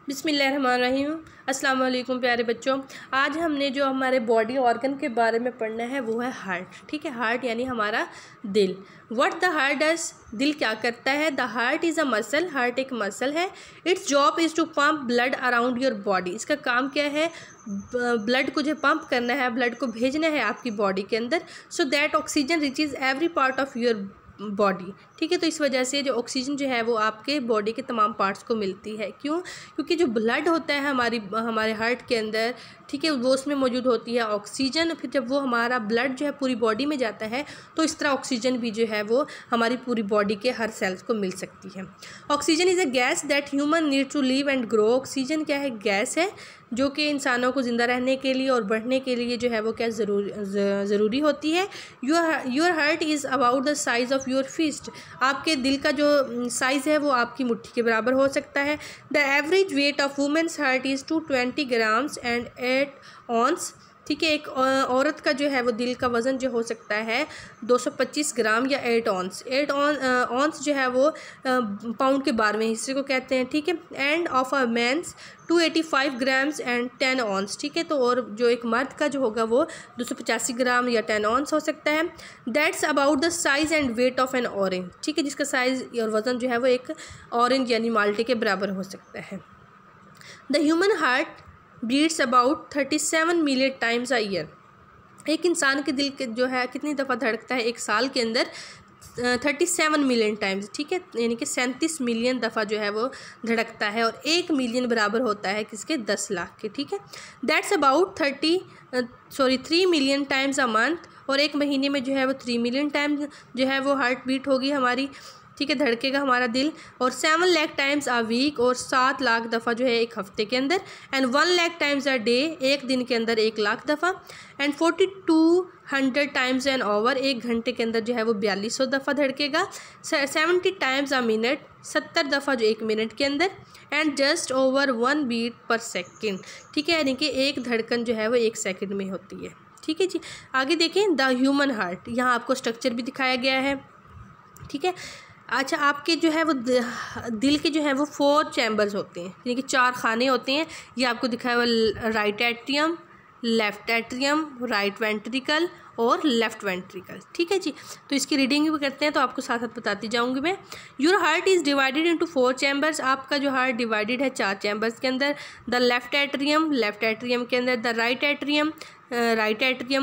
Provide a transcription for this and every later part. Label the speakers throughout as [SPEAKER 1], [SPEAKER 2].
[SPEAKER 1] बिस्मिल्लाहिर्रहमानिर्रहीम। अस्सलाम वालेकुम प्यारे बच्चों। आज हमने जो हमारे बॉडी ऑर्गन के बारे में पढ़ना है वो है हार्ट। ठीक है, हार्ट यानी हमारा दिल। व्हाट द हार्ट डज, दिल क्या करता है। The heart is a muscle, heart एक मसल है। It's job is to pump blood around your body. इसका काम क्या है, ब्लड को जो पंप करना है, ब्लड को भेजना है आपकी बॉडी के अंदर, so that oxygen reaches every part of your body. ठीक है, तो इस वजह से जो ऑक्सीजन जो है वो आपके बॉडी के तमाम पार्ट्स को मिलती है। क्यों? क्योंकि जो ब्लड होता है हमारे हार्ट के अंदर, ठीक है, वो उसमें मौजूद होती है ऑक्सीजन। फिर जब वो हमारा ब्लड जो है पूरी बॉडी में जाता है तो इस तरह ऑक्सीजन भी जो है वो हमारी पूरी बॉडी के हर सेल्स को मिल सकती है। Oxygen is a gas that human need to live and grow. Oxygen क्या है, गैस है जो कि इंसानों को ज़िंदा रहने के लिए और बढ़ने के लिए जो है वो क्या ज़रूरी होती है। Your heart is about the size of your fist. आपके दिल का जो साइज़ है वो आपकी मुट्ठी के बराबर हो सकता है। The average weight of women's heart is 220 grams and 8 ounce. ठीक है, एक औरत का जो है वो दिल का वज़न जो हो सकता है 225 ग्राम या 8 ऑन्स। 8 ऑन्स जो है वो पाउंड के 12वें हिस्से को कहते हैं। ठीक है, end of a man's 285 grams and 10 ऑन्स। ठीक है, तो और जो एक मर्द का जो होगा वो 285 ग्राम या 10 ऑन्स हो सकता है। That's about the size and weight of N orange. ठीक है, जिसका साइज़ और वज़न जो है वो एक ऑरेंज यानी माल्टे के बराबर हो सकता है। The human heart beats about 37 million times a year. एक इंसान के दिल के जो है कितनी दफ़ा धड़कता है एक साल के अंदर, 37 मिलियन टाइम्स। ठीक है, यानी कि 37 मिलियन दफ़ा जो है वो धड़कता है, और 1 मिलियन बराबर होता है किसके, 10 लाख के। ठीक है, that's about 3 million times a month. और एक महीने में जो है वो 3 मिलियन टाइम्स जो है वो हार्ट बीट होगी हमारी। ठीक है, धड़केगा हमारा दिल। और 7 लाख टाइम्स अ वीक, और 7 लाख दफ़ा जो है एक हफ्ते के अंदर। And 1 lakh times a day, एक दिन के अंदर 1 लाख दफ़ा। एंड 4200 टाइम्स एन आवर, एक घंटे के अंदर जो है वो 4200 दफ़ा धड़केगा। 70 टाइम्स अ मिनट, 70 दफ़ा जो एक मिनट के अंदर। एंड जस्ट ओवर 1 बीट पर सेकेंड। ठीक है, यानी कि एक धड़कन जो है वो 1 सेकेंड में होती है। ठीक है जी, आगे देखें द ह्यूमन हार्ट। यहाँ आपको स्ट्रक्चर भी दिखाया गया है। ठीक है, अच्छा, आपके जो है वो दिल के जो है वो 4 चैम्बर्स होते हैं, यानी कि 4 खाने होते हैं। ये आपको दिखाया हुआ right atrium, left atrium, right ventricle और लेफ़्ट वेंट्रिकल। ठीक है जी, तो इसकी रीडिंग भी करते हैं तो आपको साथ साथ बताती जाऊंगी मैं। Your heart is divided into 4 chambers. आपका जो हार्ट डिवाइडेड है 4 चैम्बर्स के अंदर। द लेफ़्ट एट्रियम के अंदर, the right atrium,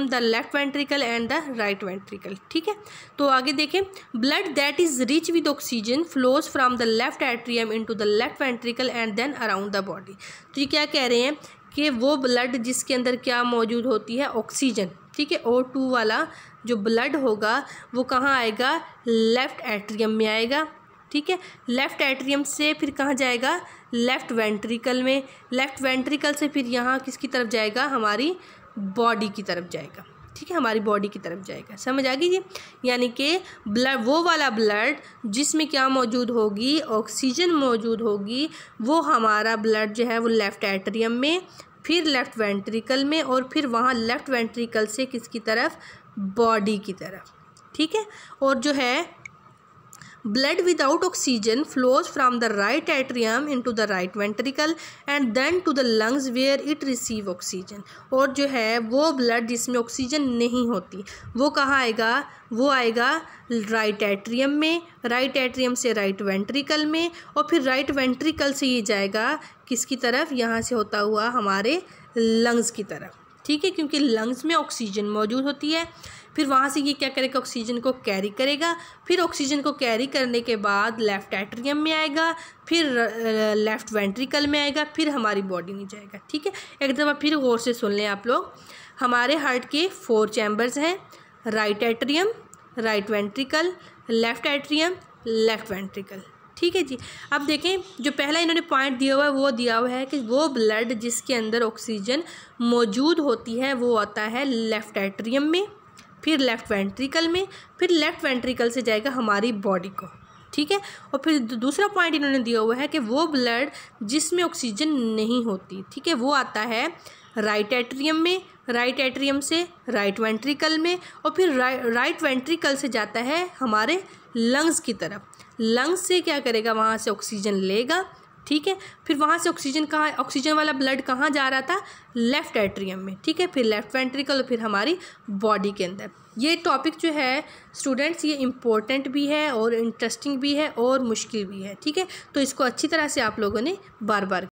[SPEAKER 1] the left ventricle and the right ventricle. ठीक है, तो आगे देखें। Blood that is rich with oxygen flows from the left atrium into the left ventricle and then around the body. तो ये क्या कह रहे हैं कि वो ब्लड जिसके अंदर क्या मौजूद होती है, ऑक्सीजन। ठीक है, O2 वाला जो ब्लड होगा वो कहाँ आएगा, लेफ़्ट एट्रियम में आएगा। ठीक है, लेफ़्ट एट्रियम से फिर कहाँ जाएगा, लेफ़्ट वेंट्रिकल में। लेफ़्ट वेंट्रिकल से फिर यहाँ किसकी तरफ जाएगा, हमारी बॉडी की तरफ जाएगा। ठीक है, हमारी बॉडी की तरफ जाएगा। समझ आ गई जी, यानी कि ब्लड, वो वाला ब्लड जिसमें क्या मौजूद होगी, ऑक्सीजन मौजूद होगी, वो हमारा ब्लड जो है वो लेफ़्ट एट्रियम में, फिर लेफ़्ट वेंट्रिकल में, और फिर वहाँ लेफ़्ट वेंट्रिकल से किसकी तरफ, बॉडी की तरफ। ठीक है, और जो है blood without oxygen flows from the right atrium into the right ventricle and then to the lungs where it receive oxygen। और जो है वो ब्लड जिसमें ऑक्सीजन नहीं होती वो कहाँ आएगा, वो आएगा राइट एट्रियम में, राइट एट्रियम से राइट वेंट्रिकल में, और फिर राइट वेंट्रिकल से ये जाएगा किसकी तरफ, यहाँ से होता हुआ हमारे लंग्स की तरफ। ठीक है, क्योंकि लंग्स में ऑक्सीजन मौजूद होती है। फिर वहाँ से ये क्या करेगा, ऑक्सीजन को कैरी करेगा। फिर ऑक्सीजन को कैरी करने के बाद लेफ़्ट एट्रियम में आएगा, फिर लेफ़्ट वेंट्रिकल में आएगा, फिर हमारी बॉडी में जाएगा। ठीक है, एक दफ़ा फिर गौर से सुन लें आप लोग। हमारे हार्ट के 4 चैम्बर्स हैं, right atrium, right ventricle, left atrium, left ventricle. ठीक है जी, अब देखें जो पहला इन्होंने पॉइंट दिया हुआ है वो दिया हुआ है कि वो ब्लड जिसके अंदर ऑक्सीजन मौजूद होती है वो आता है लेफ़्ट एट्रियम में, फिर लेफ़्ट वेंट्रिकल में, फिर लेफ़्ट वेंट्रिकल से जाएगा हमारी बॉडी को। ठीक है, और फिर दूसरा पॉइंट इन्होंने दिया हुआ है कि वो ब्लड जिसमें ऑक्सीजन नहीं होती, ठीक है, वो आता है राइट एट्रियम में, राइट एट्रियम से राइट वेंट्रिकल में, और फिर राइट वेंट्रिकल से जाता है हमारे लंग्स की तरफ। लंग्स से क्या करेगा, वहाँ से ऑक्सीजन लेगा, ठीक है। फिर वहाँ से ऑक्सीजन वाला ब्लड कहाँ जा रहा था, लेफ़्ट एट्रियम में, ठीक है। फिर लेफ़्ट वेंट्रिकल, फिर हमारी बॉडी के अंदर। ये टॉपिक जो है स्टूडेंट्स, ये इम्पोर्टेंट भी है और इंटरेस्टिंग भी है और मुश्किल भी है, ठीक है। तो इसको अच्छी तरह से आप लोगों ने बार बार